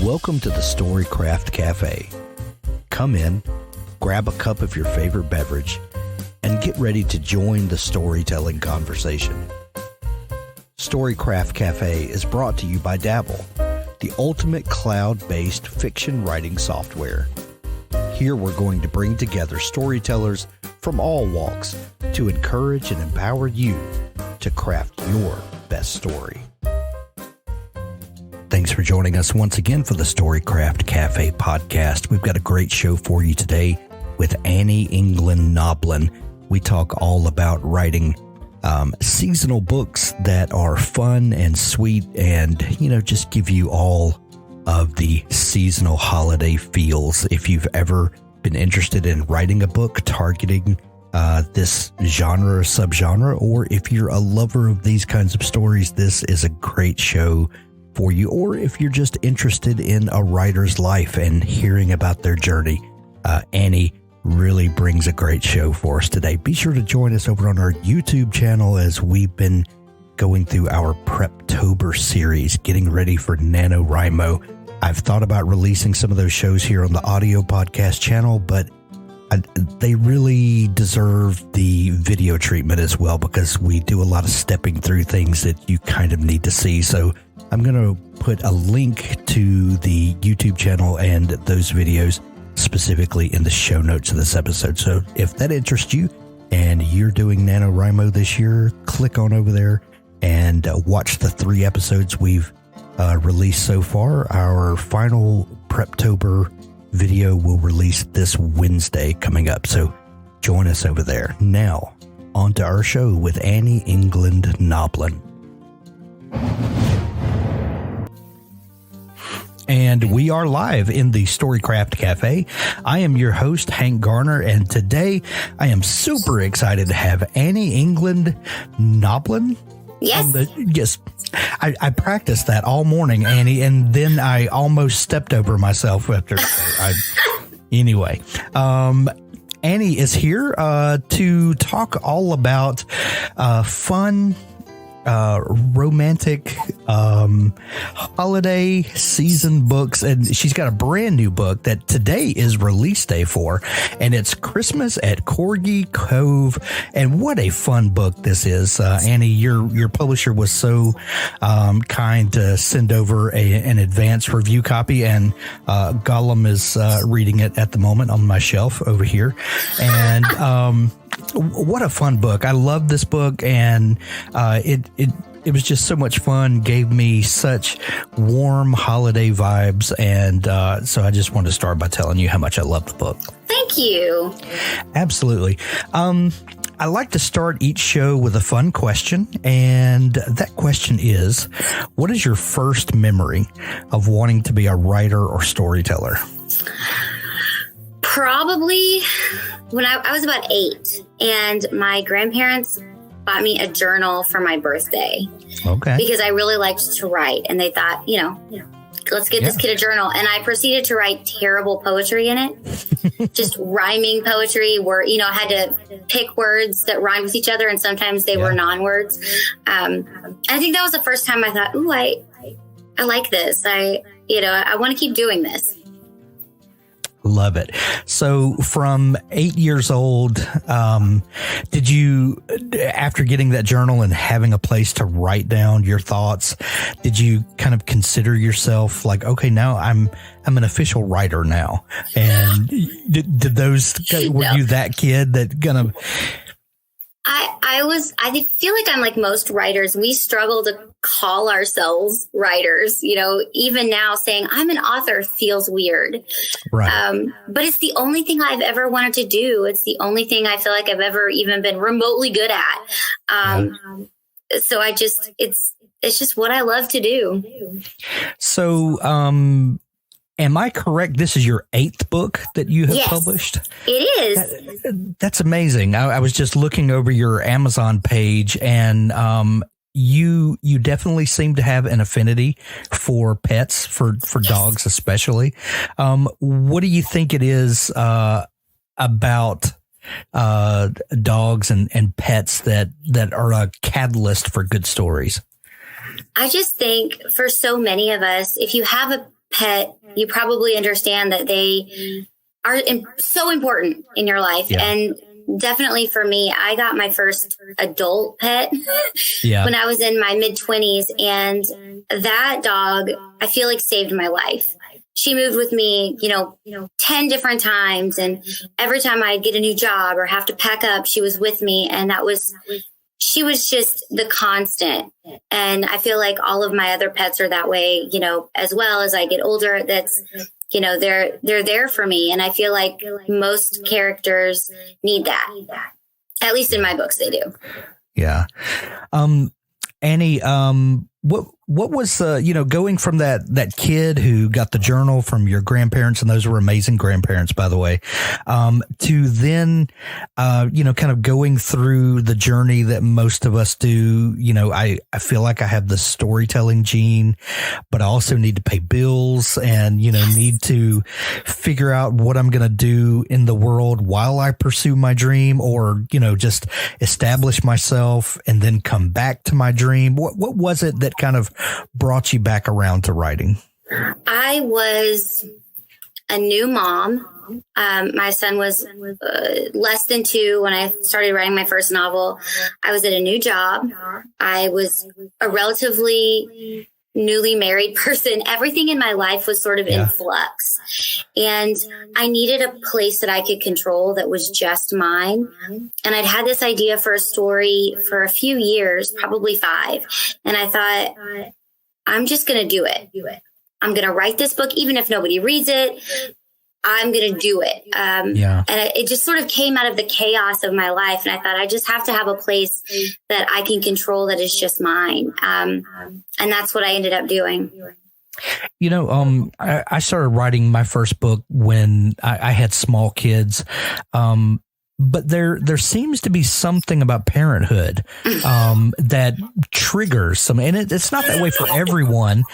Welcome to the Storycraft Cafe. Come in, grab a cup of your favorite beverage, and get ready to join the storytelling conversation. Storycraft Cafe is brought to you by Dabble, the ultimate cloud-based fiction writing software. Here we're going to bring together storytellers from all walks to encourage and empower you to craft your best story. Thanks for joining us once again for the Storycraft Cafe podcast. We've got a great show for you today with Annie England Noblin. We talk all about writing seasonal books that are fun and sweet and, just give you all of the seasonal holiday feels. If you've ever been interested in writing a book targeting this genre or subgenre, or if you're a lover of these kinds of stories, this is a great show for you. Or if you're just interested in a writer's life and hearing about their journey, Annie really brings a great show for us today. Be sure to join us over on our YouTube channel as we've been going through our Preptober series, getting ready for NaNoWriMo. I've thought about releasing some of those shows here on the audio podcast channel, but they really deserve the video treatment as well, because we do a lot of stepping through things that you kind of need to see. So I'm going to put a link to the YouTube channel and those videos specifically in the show notes of this episode. So if that interests you and you're doing NaNoWriMo this year, click on over there and watch the 3 episodes we've released so far. Our final Preptober video will release this Wednesday coming up. So join us over there. Now, on to our show with Annie England Noblin. And we are live in the Storycraft Cafe. I am your host, Hank Garner, and today I am super excited to have Annie England Noblin. Yes. Yes. I practiced that all morning, Annie, and then I almost stepped over myself after. Anyway, Annie is here to talk all about fun, romantic holiday season books, and she's got a brand new book that today is release day for, and it's Christmas at Corgi, Cove. And what a fun book this is. Annie, your publisher was so kind to send over an advanced review copy, and Gollum is reading it at the moment on my shelf over here. And what a fun book. I love this book, and it was just so much fun, gave me such warm holiday vibes, and so I just wanted to start by telling you how much I love the book. Thank you. Absolutely. I like to start each show with a fun question, and that question is, what is your first memory of wanting to be a writer or storyteller? Probably when I was about 8, and my grandparents bought me a journal for my birthday. Okay. Because I really liked to write, and they thought, let's get this kid a journal. And I proceeded to write terrible poetry in it, just rhyming poetry where, I had to pick words that rhymed with each other, and sometimes they were non-words. I think that was the first time I thought, ooh, I like this. I want to keep doing this. Love it. So from 8 years old, did you, after getting that journal and having a place to write down your thoughts, did you kind of consider yourself like, okay, now I'm an official writer now? And were you that kid that gonna... I feel like I'm like most writers. We struggle to call ourselves writers. Even now saying I'm an author feels weird. Right. But it's the only thing I've ever wanted to do. It's the only thing I feel like I've ever even been remotely good at. So it's just what I love to do. So, am I correct? This is your 8th book that you have published? It is. That's amazing. I was just looking over your Amazon page, and you definitely seem to have an affinity for pets, for dogs especially. What do you think it is about dogs and pets that are a catalyst for good stories? I just think for so many of us, if you have a pet, you probably understand that they are so important in your life. Yeah. And definitely for me, I got my first adult pet when I was in my mid-20s. And that dog, I feel like, saved my life. She moved with me, 10 different times. And every time I'd get a new job or have to pack up, she was with me. And she was just the constant. And I feel like all of my other pets are that way, as well. As I get older, that's, they're there for me. And I feel like most characters need that. At least in my books, they do. Yeah. Annie, what was going from that kid who got the journal from your grandparents, and those were amazing grandparents, by the way, to then kind of going through the journey that most of us do. I feel like I have the storytelling gene, but I also need to pay bills and need to figure out what I'm going to do in the world while I pursue my dream, or just establish myself and then come back to my dream. What was it that kind of brought you back around to writing? I was a new mom. My son was less than 2 when I started writing my first novel. I was at a new job. I was a relatively newly married person. Everything in my life was sort of in flux. And I needed a place that I could control that was just mine. And I'd had this idea for a story for a few years, probably 5. And I thought, I'm just going to do it. I'm going to write this book, even if nobody reads it. I'm going to do it. And it just sort of came out of the chaos of my life. And I thought, I just have to have a place that I can control that is just mine. And that's what I ended up doing. I started writing my first book when I had small kids. But there seems to be something about parenthood that triggers some, and it's not that way for everyone.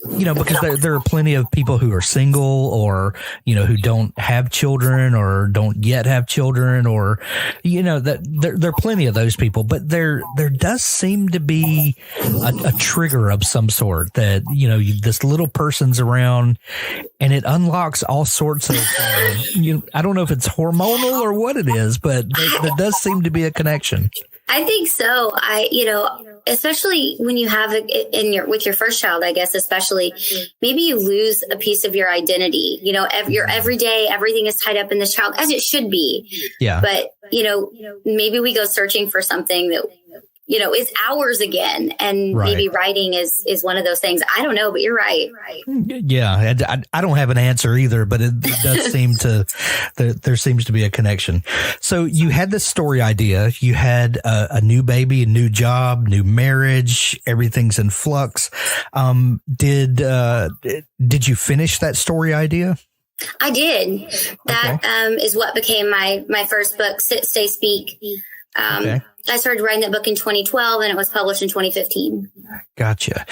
Because there are plenty of people who are single or, who don't have children or don't yet have children, or, that there are plenty of those people. But there does seem to be a trigger of some sort that, this little person's around, and it unlocks all sorts of, I don't know if it's hormonal or what it is, but there does seem to be a connection. I think so. Especially when you have it with your first child, I guess, especially, maybe you lose a piece of your identity. Your everyday, everything is tied up in this child, as it should be. Yeah. But, maybe we go searching for something that, is ours again. And maybe writing is one of those things. I don't know, but you're right. Yeah. I don't have an answer either, but it does seem there seems to be a connection. So you had this story idea, you had a new baby, a new job, new marriage, everything's in flux. Did you finish that story idea? I did. That is what became my first book, Sit, Stay, Speak. Okay. I started writing that book in 2012 and it was published in 2015. Gotcha.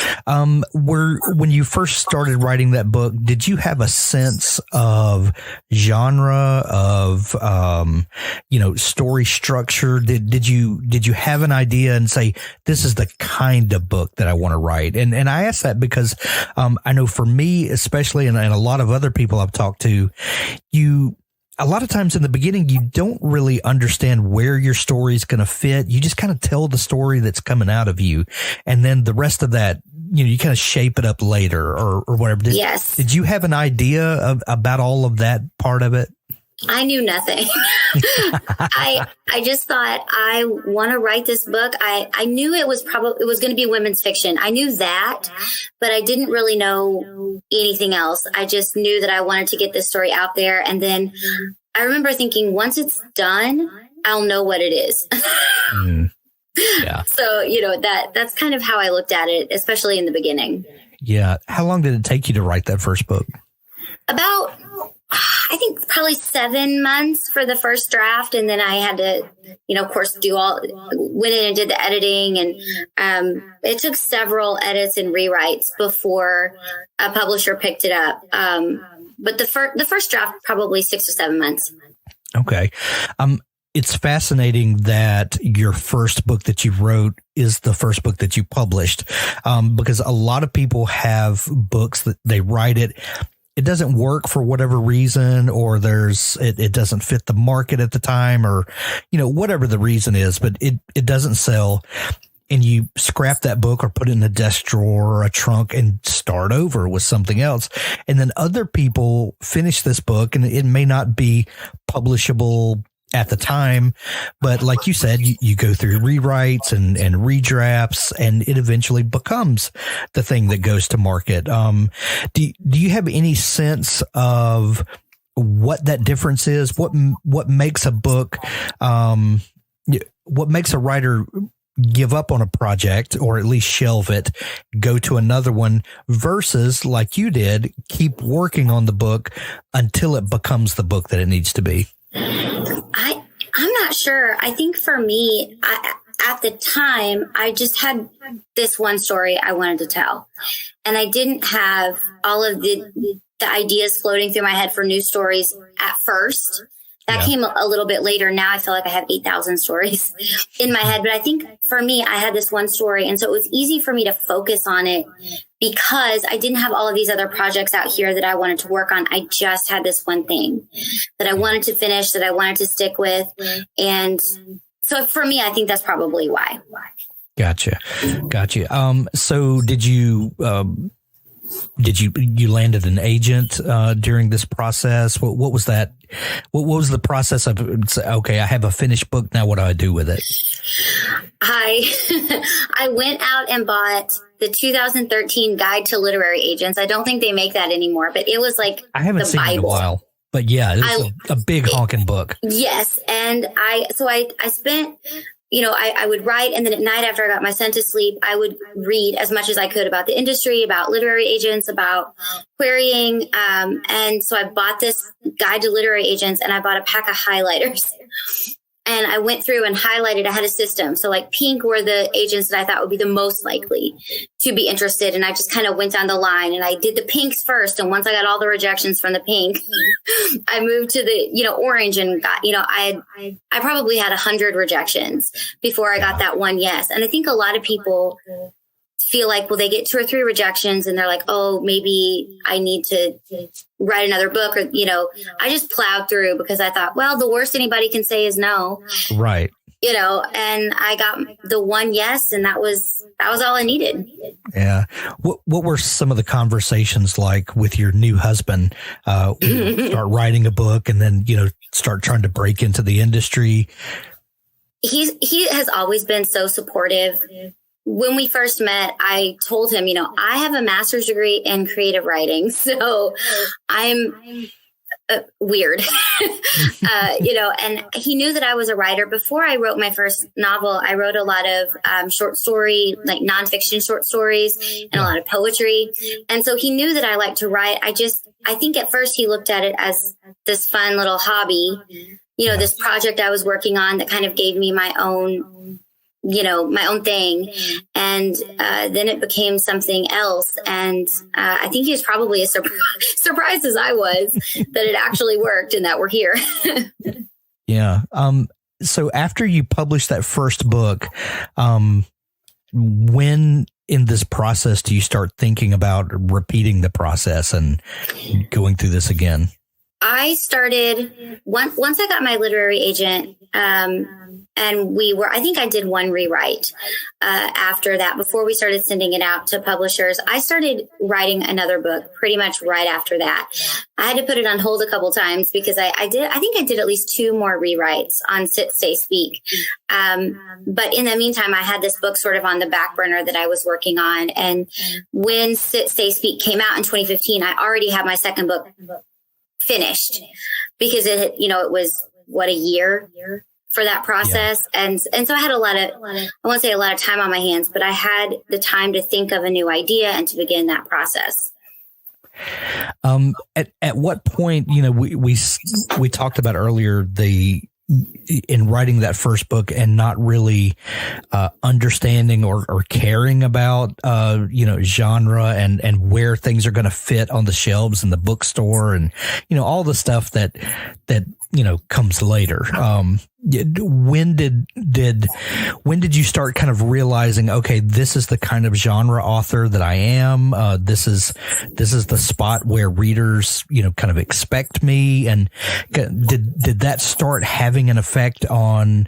When you first started writing that book, did you have a sense of genre, of, story structure? Did you have an idea and say, this is the kind of book that I want to write? And I ask that because, I know for me, especially, and a lot of other people I've talked to, a lot of times in the beginning, you don't really understand where your story is going to fit. You just kind of tell the story that's coming out of you. And then the rest of that, you kind of shape it up later or whatever. Did you have an idea about all of that part of it? I knew nothing. I just thought, I want to write this book. I knew it was going to be women's fiction. I knew that, but I didn't really know anything else. I just knew that I wanted to get this story out there. And then I remember thinking, once it's done, I'll know what it is. Yeah. So, that's kind of how I looked at it, especially in the beginning. Yeah. How long did it take you to write that first book? About, I think probably 7 months for the first draft. And then I had to, of course, went in and did the editing. And it took several edits and rewrites before a publisher picked it up. But the first draft, probably 6 or 7 months. Okay. it's fascinating that your first book that you wrote is the first book that you published, because a lot of people have books that they write it doesn't work for whatever reason, or it doesn't fit the market at the time, or, whatever the reason is, but it doesn't sell. And you scrap that book or put it in a desk drawer or a trunk and start over with something else. And then other people finish this book and it may not be publishable at the time, but like you said, you go through rewrites and redrafts, and it eventually becomes the thing that goes to market. Do you have any sense of what that difference is? What makes a book, what makes a writer give up on a project, or at least shelve it, go to another one, versus, like you did, keep working on the book until it becomes the book that it needs to be? I'm not sure. I think for me, at the time, I just had this one story I wanted to tell. And I didn't have all of the ideas floating through my head for new stories at first. That came a little bit later. Now I feel like I have 8,000 stories in my head. But I think for me, I had this one story. And so it was easy for me to focus on it because I didn't have all of these other projects out here that I wanted to work on. I just had this one thing that I wanted to finish, that I wanted to stick with. And so for me, I think that's probably why. Gotcha. So did you landed an agent during this process? What was that? What was the process of, okay, I have a finished book. Now what do I do with it? I went out and bought the 2013 Guide to Literary Agents. I don't think they make that anymore, but it was like I haven't seen it in a while. But yeah, it's a big honking book. Yes. And I spent, I would write, and then at night after I got my son to sleep, I would read as much as I could about the industry, about literary agents, about querying. And so I bought this Guide to Literary Agents, and I bought a pack of highlighters. And I went through and highlighted. I had a system. So like pink were the agents that I thought would be the most likely to be interested. And I just kind of went down the line, and I did the pinks first. And once I got all the rejections from the pink, I moved to the, orange, and got, I probably had 100 rejections before I got that one yes. And I think a lot of people feel like, well, they get 2 or 3 rejections and they're like, oh, maybe I need to write another book, or, I just plowed through because I thought, well, the worst anybody can say is no. Right. And I got the one yes, and that was all I needed. Yeah. What were some of the conversations like with your new husband? Start writing a book and then, start trying to break into the industry. He has always been so supportive. When we first met, I told him, I have a master's degree in creative writing, so I'm weird, and he knew that I was a writer. Before I wrote my first novel, I wrote a lot of short story, like nonfiction short stories, and a lot of poetry. And so he knew that I liked to write. I think at first he looked at it as this fun little hobby, this project I was working on that kind of gave me my own thing. And then it became something else. And I think he was probably as surprised as I was that it actually worked and that we're here. Yeah. So after you published that first book, when in this process do you start thinking about repeating the process and going through this again? I started once I got my literary agent, and I think I did one rewrite after that. Before we started sending it out to publishers, I started writing another book pretty much right after that. I had to put it on hold a couple times because I think I did at least 2 more rewrites on Sit, Stay, Speak. But in the meantime, I had this book sort of on the back burner that I was working on. And when Sit, Stay, Speak came out in 2015, I already had my second book finished because it was a year for that process. Yeah. And so I had I won't say a lot of time on my hands, but I had the time to think of a new idea and to begin that process. At what point, we talked about earlier in writing that first book and not really understanding or caring about genre and where things are going to fit on the shelves in the bookstore and all the stuff that comes later. when did you start kind of realizing, okay, this is the kind of genre author that I am? This is the spot where readers, kind of expect me. And did that start having an effect on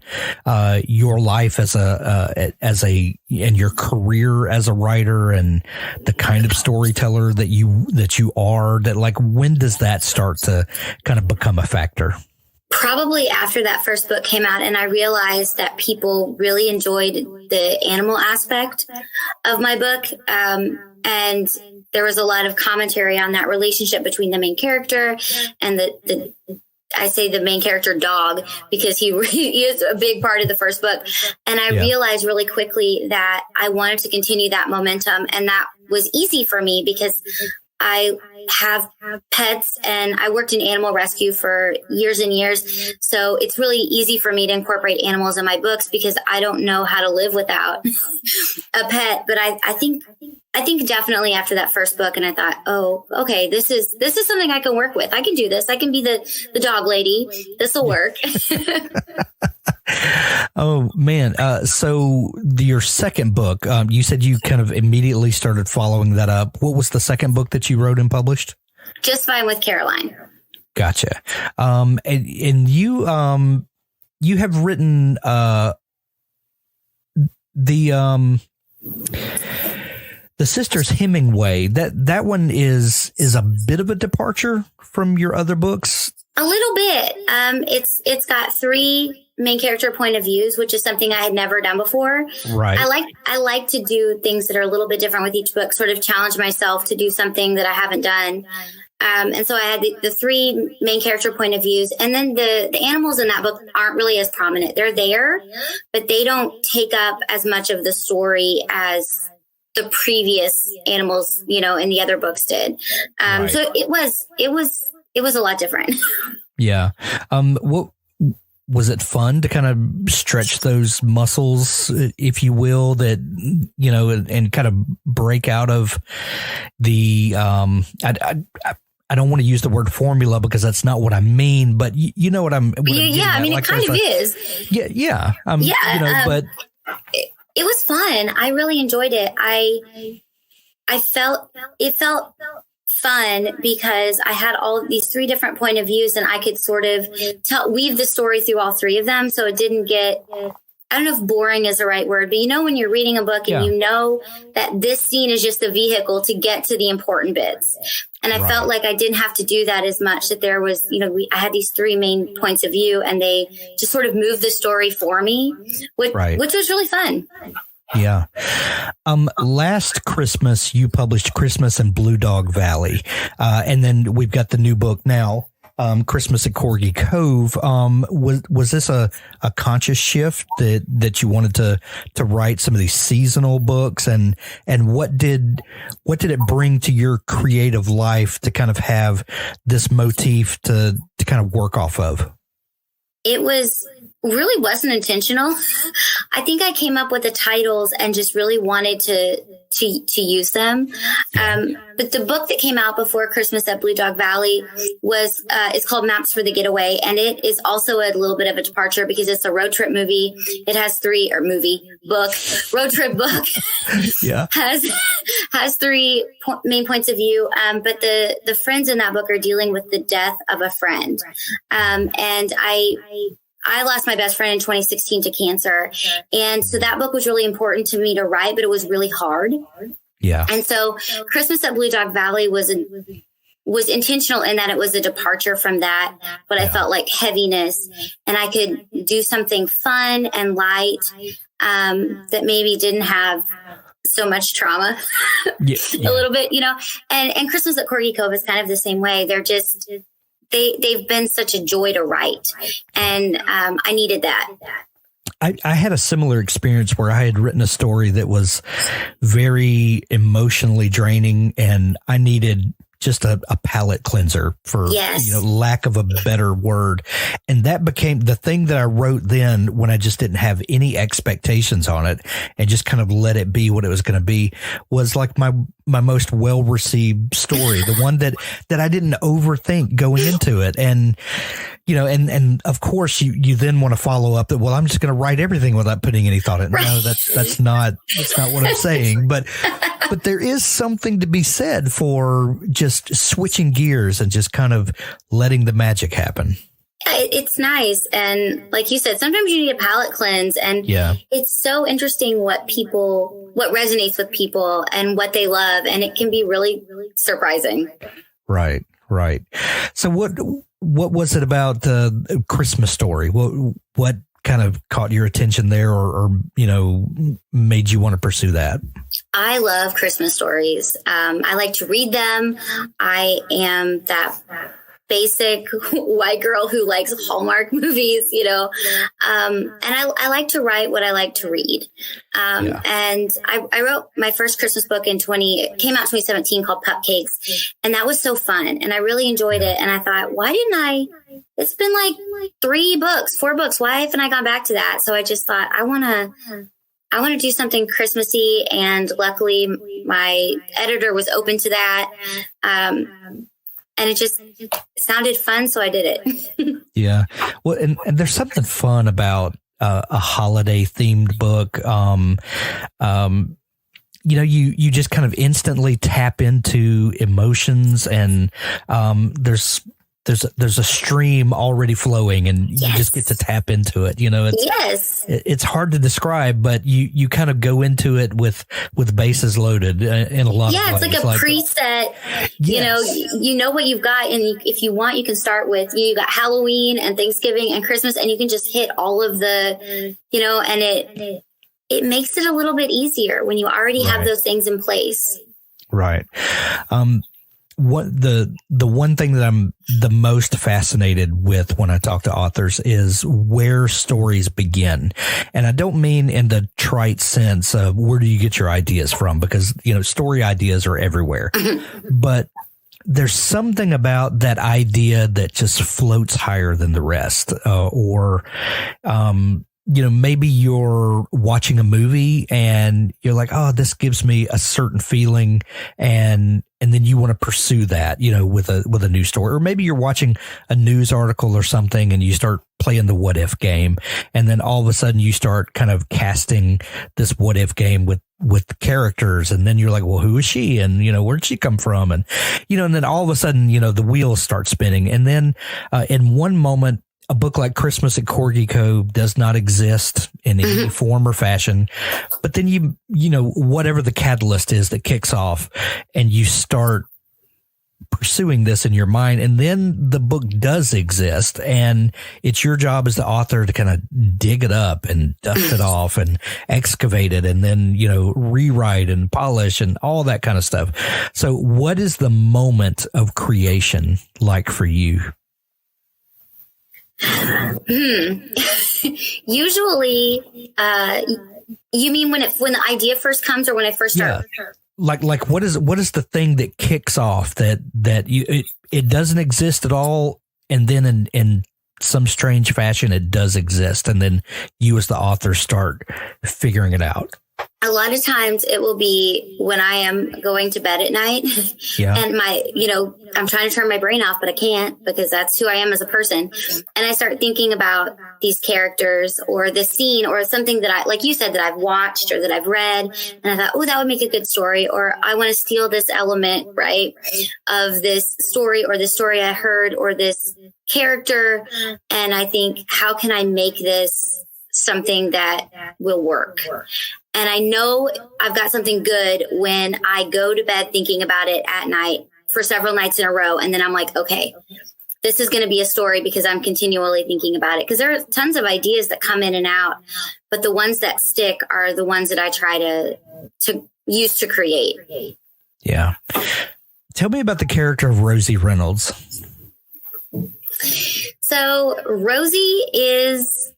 your life as and your career as a writer and the kind of storyteller that you are? That, like, when does that start to kind of become a factor? Probably after that first book came out, and I realized that people really enjoyed the animal aspect of my book. And there was a lot of commentary on that relationship between the main character and I say the main character dog, because he is a big part of the first book. And I realized really quickly that I wanted to continue that momentum. And that was easy for me because I have pets and I worked in animal rescue for years and years. So it's really easy for me to incorporate animals in my books because I don't know how to live without a pet. But I think definitely after that first book, and I thought, oh, okay, this is something I can work with. I can do this. I can be the dog lady. This will work. Oh, man. So your second book, you said you kind of immediately started following that up. What was the second book that you wrote and published? Just Fine with Caroline. Gotcha. And you have written the Sisters Hemingway. That one is a bit of a departure from your other books. A little bit. It's got 3 main character point of views, which is something I had never done before. Right. I like to do things that are a little bit different with each book, sort of challenge myself to do something that I haven't done. And so I had the 3 main character point of views. And then the animals in that book aren't really as prominent. They're there, but they don't take up as much of the story as the previous animals, in the other books did. Right. So it was a lot different. Yeah. What was it fun to kind of stretch those muscles, if you will, that, and kind of break out of the, I don't want to use the word formula because that's not what I mean, but you know what I'm. It kind of is. Yeah. But it was fun. I really enjoyed it. It felt fun because I had all of these 3 different point of views, and I could sort of weave the story through all 3 of them. So it didn't get, I don't know if boring is the right word, but when you're reading a book and you know that this scene is just the vehicle to get to the important bits. And I felt like I didn't have to do that as much, that there was, I had these 3 main points of view and they just sort of moved the story for me, which was really fun. Yeah. Last Christmas, you published Christmas in Blue Dog Valley. And then we've got the new book now, Christmas at Corgi Cove. Was this a conscious shift that you wanted to write some of these seasonal books? And what did it bring to your creative life to kind of have this motif to kind of work off of? It really wasn't intentional. I think I came up with the titles and just really wanted to use them. But the book that came out before Christmas at Blue Dog Valley it's called Maps for the Getaway. And it is also a little bit of a departure because it's a road trip movie. It has road trip book. Yeah. has 3 main points of view. But the friends in that book are dealing with the death of a friend. And I lost my best friend in 2016 to cancer. And so that book was really important to me to write, but it was really hard. Yeah. And so Christmas at Blue Dog Valley was intentional in that it was a departure from that, but I felt like heaviness, and I could do something fun and light that maybe didn't have so much trauma a little bit, and Christmas at Corgi Cove is kind of the same way. They're just, they've been such a joy to write, and I needed that. I had a similar experience where I had written a story that was very emotionally draining, and I needed just a palate cleanser, for lack of a better word. And that became the thing that I wrote then, when I just didn't have any expectations on it and just kind of let it be what it was going to be, was like my most well-received story, the one that I didn't overthink going into it. And, and of course you then want to follow up that, well, I'm just going to write everything without putting any thought in. Right. No, that's not what I'm saying. But there is something to be said for just switching gears and just kind of letting the magic happen. It's nice. And like you said, sometimes you need a palate cleanse, and it's so interesting what resonates with people and what they love. And it can be really, really surprising. Right. So what was it about the Christmas Story? What kind of caught your attention there or made you want to pursue that? I love Christmas stories. I like to read them. I am that basic white girl who likes Hallmark movies, and I like to write what I like to read. And I wrote my first Christmas book it came out in 2017 called Cupcakes. And that was so fun. And I really enjoyed it. And I thought, it's been like 4 books. Why haven't I gone back to that? So I just thought I want to do something Christmassy. And luckily my editor was open to that. And it just sounded fun, so I did it. Yeah. Well, and there's something fun about a holiday themed book. You just kind of instantly tap into emotions, and there's a stream already flowing, and you just get to tap into it. It's hard to describe, but you kind of go into it with bases loaded in a lot of ways. Yeah, it's like a preset. You know what you've got, and if you want, you can start with you got Halloween and Thanksgiving and Christmas, and you can just hit all of the, and it makes it a little bit easier when you already have those things in place. Right. What the one thing that I'm the most fascinated with when I talk to authors is where stories begin. And I don't mean in the trite sense of where do you get your ideas from, because, story ideas are everywhere. But there's something about that idea that just floats higher than the rest, maybe you're watching a movie and you're like, oh, this gives me a certain feeling. And then you want to pursue that, with a news story, or maybe you're watching a news article or something and you start playing the what if game. And then all of a sudden you start kind of casting this what if game with the characters. And then you're like, well, who is she? And, where'd she come from? And, and then all of a sudden, the wheels start spinning. And then, in one moment, a book like Christmas at Corgi Cove does not exist in any form or fashion. But then whatever the catalyst is that kicks off, and you start pursuing this in your mind, and then the book does exist, and it's your job as the author to kind of dig it up and dust it off and excavate it, and then, rewrite and polish and all that kind of stuff. So what is the moment of creation like for you? Usually, you mean when the idea first comes, or when I first start? Yeah. Like what is the thing that kicks off that it doesn't exist at all, and then in some strange fashion it does exist, and then you as the author start figuring it out? A lot of times it will be when I am going to bed at night and I'm trying to turn my brain off, but I can't, because that's who I am as a person. And I start thinking about these characters or this scene or something that like you said, that I've watched or that I've read. And I thought, oh, that would make a good story. Or I want to steal this element, right, of this story, or this story I heard, or this character. And I think, how can I make this something that will work? And I know I've got something good when I go to bed thinking about it at night for several nights in a row. And then I'm like, okay, this is going to be a story because I'm continually thinking about it. Because there are tons of ideas that come in and out, but the ones that stick are the ones that I try to use to create. Yeah. Tell me about the character of Rosie Reynolds. So Rosie is...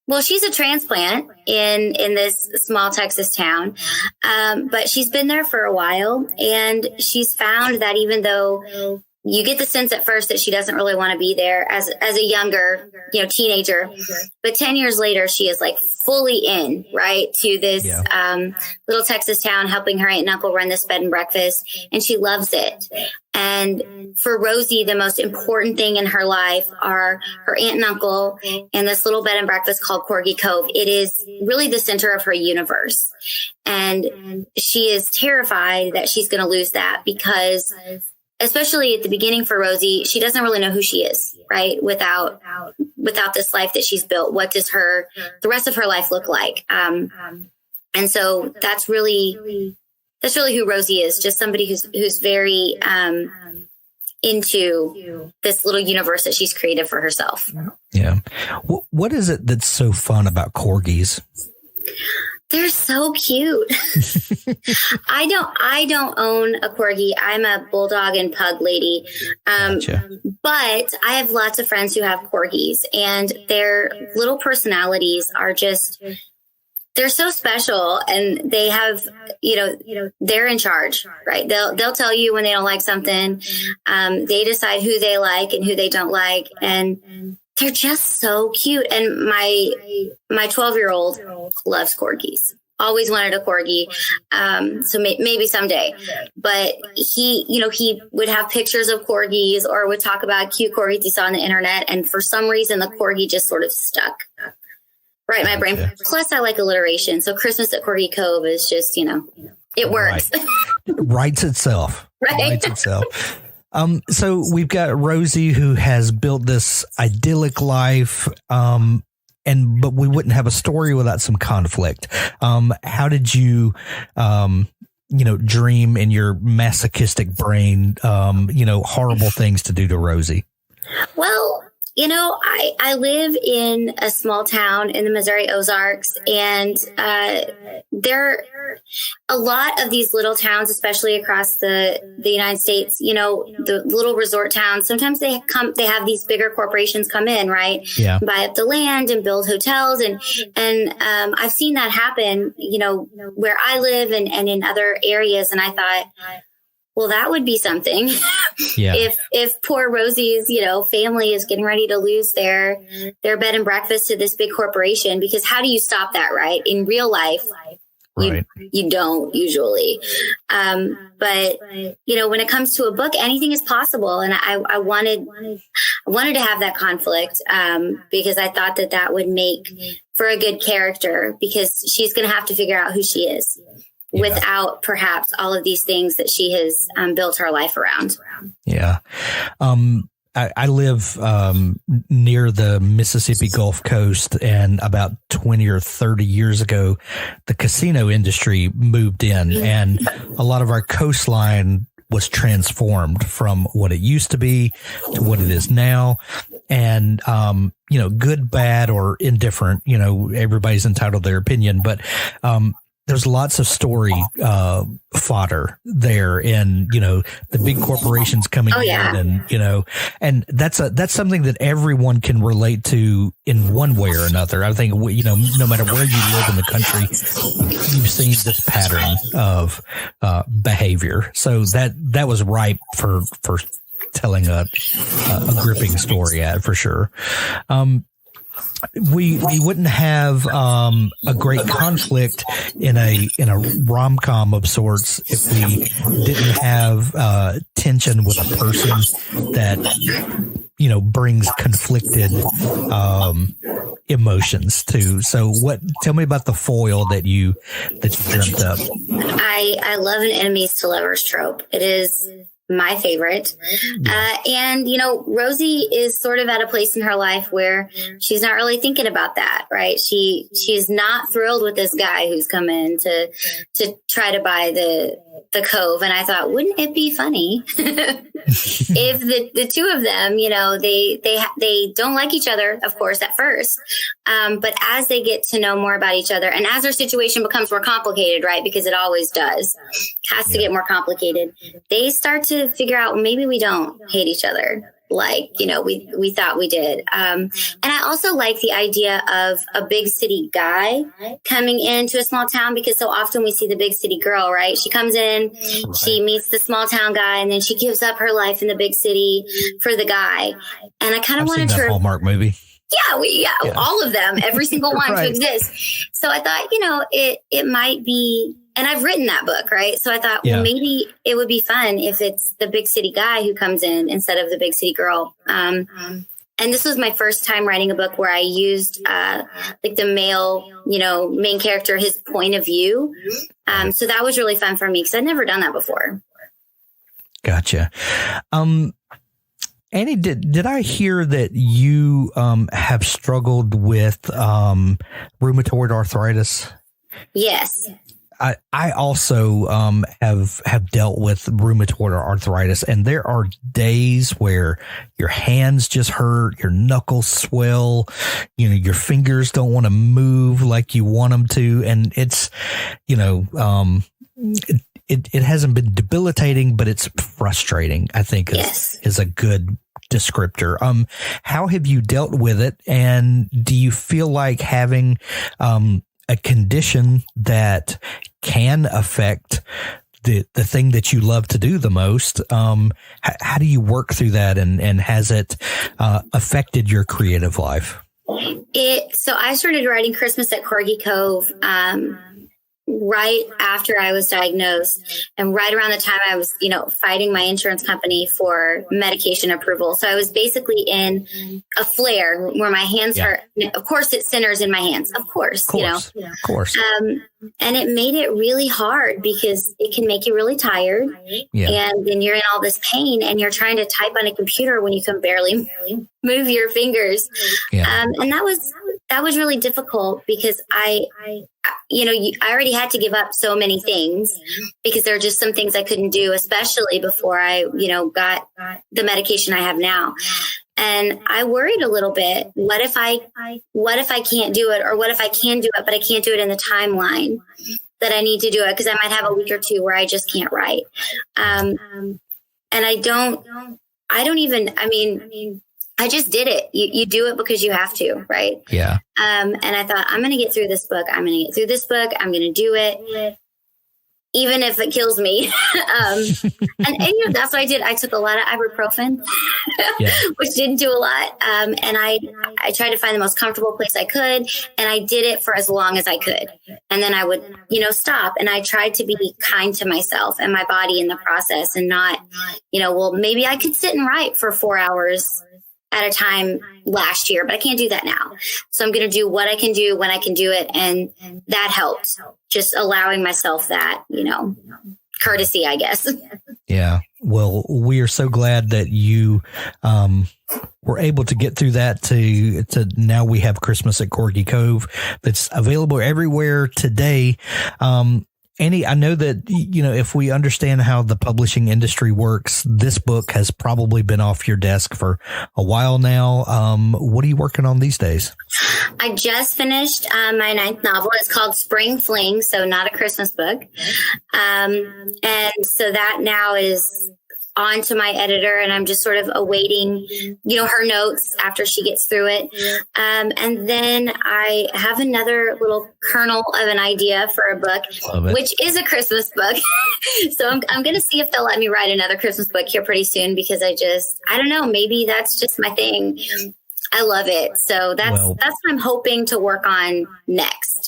Well, she's a transplant in this small Texas town, but she's been there for a while, and she's found that even though you get the sense at first that she doesn't really want to be there as a younger, teenager. But 10 years later, she is like fully in, right, to this little Texas town, helping her aunt and uncle run this bed and breakfast. And she loves it. And for Rosie, the most important thing in her life are her aunt and uncle and this little bed and breakfast called Corgi Cove. It is really the center of her universe. And she is terrified that she's going to lose that because, especially at the beginning for Rosie, she doesn't really know who she is, right? Without this life that she's built, what does the rest of her life look like? And so that's really who Rosie is, just somebody who's very into this little universe that she's created for herself. Yeah. What is it that's so fun about corgis? They're so cute. I don't own a corgi. I'm a bulldog and pug lady. Gotcha. But I have lots of friends who have corgis, and their little personalities are just, they're so special, and they have, they're in charge, right? They'll tell you when they don't like something. They decide who they like and who they don't like. And they're just so cute. And my 12-year-old loves corgis. Always wanted a corgi. So maybe someday, but he would have pictures of corgis or would talk about cute corgis he saw on the internet. And for some reason, the corgi just sort of stuck right in my brain. Okay. Plus I like alliteration. So Christmas at Corgi Cove is just, it works. Right. Writes itself. Right. Writes itself. So we've got Rosie, who has built this idyllic life, but we wouldn't have a story without some conflict. How did you, dream in your masochistic brain, horrible things to do to Rosie? Well, I live in a small town in the Missouri Ozarks, and there are a lot of these little towns, especially across the United States, the little resort towns. Sometimes they have these bigger corporations come in, right? Yeah. Buy up the land and build hotels. And I've seen that happen, where I live and in other areas. And I thought, well, that would be something. Yeah. If poor Rosie's, family is getting ready to lose their bed and breakfast to this big corporation, because how do you stop that, right? In real life, right. You don't usually. But when it comes to a book, anything is possible. And I wanted to have that conflict, because I thought that would make for a good character, because she's going to have to figure out who she is. Yeah. Without perhaps all of these things that she has built her life around. Yeah. I live near the Mississippi Gulf Coast, and about 20 or 30 years ago, the casino industry moved in, and a lot of our coastline was transformed from what it used to be to what it is now. And, good, bad, or indifferent, everybody's entitled to their opinion, but there's lots of story fodder there, and the big corporations coming in, and that's something that everyone can relate to in one way or another. I think no matter where you live in the country, you've seen this pattern of behavior. So that was ripe for telling a gripping story for sure. We wouldn't have a great conflict in a rom-com of sorts if we didn't have tension with a person that brings conflicted emotions too. So tell me about the foil that you dreamt up. I love an enemies to lovers trope. It is my favorite. And Rosie is sort of at a place in her life where she's not really thinking about that, right? She's not thrilled with this guy who's come in to try to buy the Cove. And I thought, wouldn't it be funny if the two of them, they don't like each other, of course, at first. But as they get to know more about each other, and as their situation becomes more complicated, right? Because it always does, has to get more complicated. They start to figure out, well, maybe we don't hate each other. like, we thought we did. And I also like the idea of a big city guy coming into a small town, because so often we see the big city girl, right? She comes in, she meets the small town guy, and then she gives up her life in the big city for the guy. And I kind of wanted to Hallmark movie. Yeah, all of them, every single one to exist. So I thought, it might be, and I've written that book, right? So I thought, well, maybe it would be fun if it's the big city guy who comes in instead of the big city girl. And this was my first time writing a book where I used like the male, main character, his point of view. So that was really fun for me because I'd never done that before. Gotcha. Annie, did I hear that you have struggled with rheumatoid arthritis? Yes. I also have dealt with rheumatoid arthritis, and there are days where your hands just hurt, your knuckles swell, your fingers don't want to move like you want them to, and it's, it hasn't been debilitating, but it's frustrating, I think is a good descriptor. How have you dealt with it? And do you feel like having a condition that can affect the thing that you love to do the most, how do you work through that, and has it affected your creative life? So I started writing Christmas at Corgi Cove right after I was diagnosed, and right around the time I was, fighting my insurance company for medication approval. So I was basically in a flare where my hands are, of course it centers in my hands, of course. Of course. And it made it really hard because it can make you really tired. And then you're in all this pain and you're trying to type on a computer when you can barely move your fingers. And that was really difficult because I already had to give up so many things because there are just some things I couldn't do, especially before I, got the medication I have now. And I worried a little bit. What if I can't do it? Or what if I can do it, but I can't do it in the timeline that I need to do it? Because I might have a week or two where I just can't write. And I just did it. You do it because you have to, right? Yeah. And I thought, I'm going to get through this book. I'm going to do it, even if it kills me. And that's what I did. I took a lot of ibuprofen, which didn't do a lot. And I tried to find the most comfortable place I could. And I did it for as long as I could. And then I would, stop. And I tried to be kind to myself and my body in the process, and not, well, maybe I could sit and write for 4 hours at a time last year, but I can't do that now. So I'm going to do what I can do when I can do it. And that helped, just allowing myself that, courtesy, I guess. Yeah. Well, we are so glad that you were able to get through that to now we have Christmas at Corgi Cove that's available everywhere today. Annie, I know that, if we understand how the publishing industry works, this book has probably been off your desk for a while now. What are you working on these days? I just finished my 9th novel. It's called Spring Fling, so not a Christmas book. And so that now is on to my editor, and I'm just sort of awaiting, her notes after she gets through it. And then I have another little kernel of an idea for a book, which is a Christmas book. So I'm going to see if they'll let me write another Christmas book here pretty soon, because I don't know, maybe that's just my thing. I love it. So that's what I'm hoping to work on next.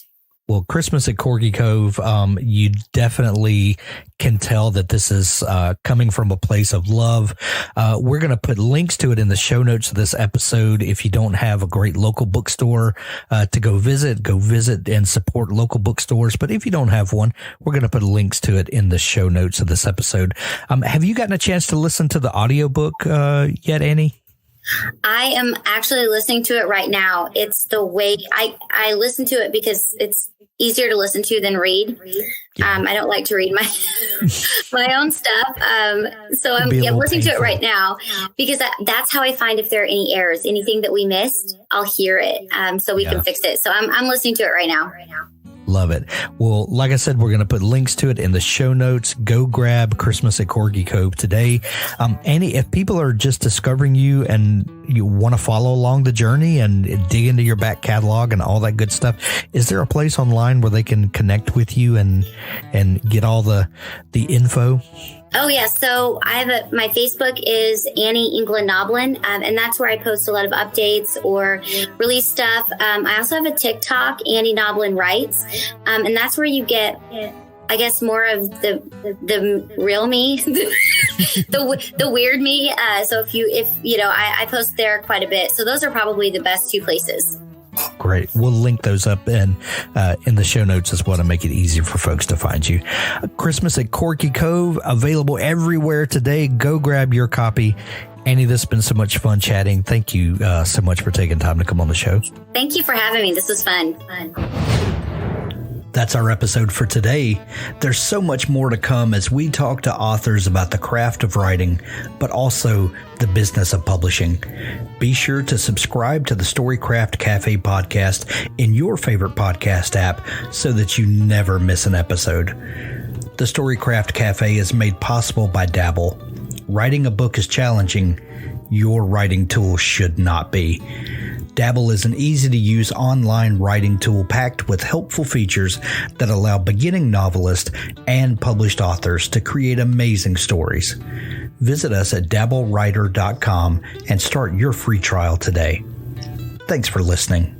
Well, Christmas at Corgi Cove, you definitely can tell that this is coming from a place of love. We're going to put links to it in the show notes of this episode. If you don't have a great local bookstore to go visit and support local bookstores. But if you don't have one, we're going to put links to it in the show notes of this episode. Have you gotten a chance to listen to the audiobook yet, Annie? I am actually listening to it right now. It's the way I listen to it because it's easier to listen to than read. I don't like to read my own stuff. So I'm listening to it right now because that's how I find if there are any errors, anything that we missed, I'll hear it. So we can fix it. So I'm listening to it right now. Love it. Well, like I said, we're going to put links to it in the show notes. Go grab Christmas at Corgi Cove today. Annie, if people are just discovering you and you want to follow along the journey and dig into your back catalog and all that good stuff, is there a place online where they can connect with you and get all the info? Oh, yeah. So my Facebook is Annie England Noblin, and that's where I post a lot of updates or release stuff. I also have a TikTok, Annie Noblin Writes, and that's where you get, I guess, more of the real me, the weird me. So I post there quite a bit. So those are probably the best two places. Great. We'll link those up in the show notes as well to make it easier for folks to find you. Christmas at Corgi Cove, available everywhere today. Go grab your copy. Annie, this has been so much fun chatting. Thank you so much for taking time to come on the show. Thank you for having me. This was fun. That's our episode for today. There's so much more to come as we talk to authors about the craft of writing, but also the business of publishing. Be sure to subscribe to the Storycraft Cafe podcast in your favorite podcast app so that you never miss an episode. The Storycraft Cafe is made possible by Dabble. Writing a book is challenging. Your writing tool should not be. Dabble is an easy-to-use online writing tool packed with helpful features that allow beginning novelists and published authors to create amazing stories. Visit us at dabblewriter.com and start your free trial today. Thanks for listening.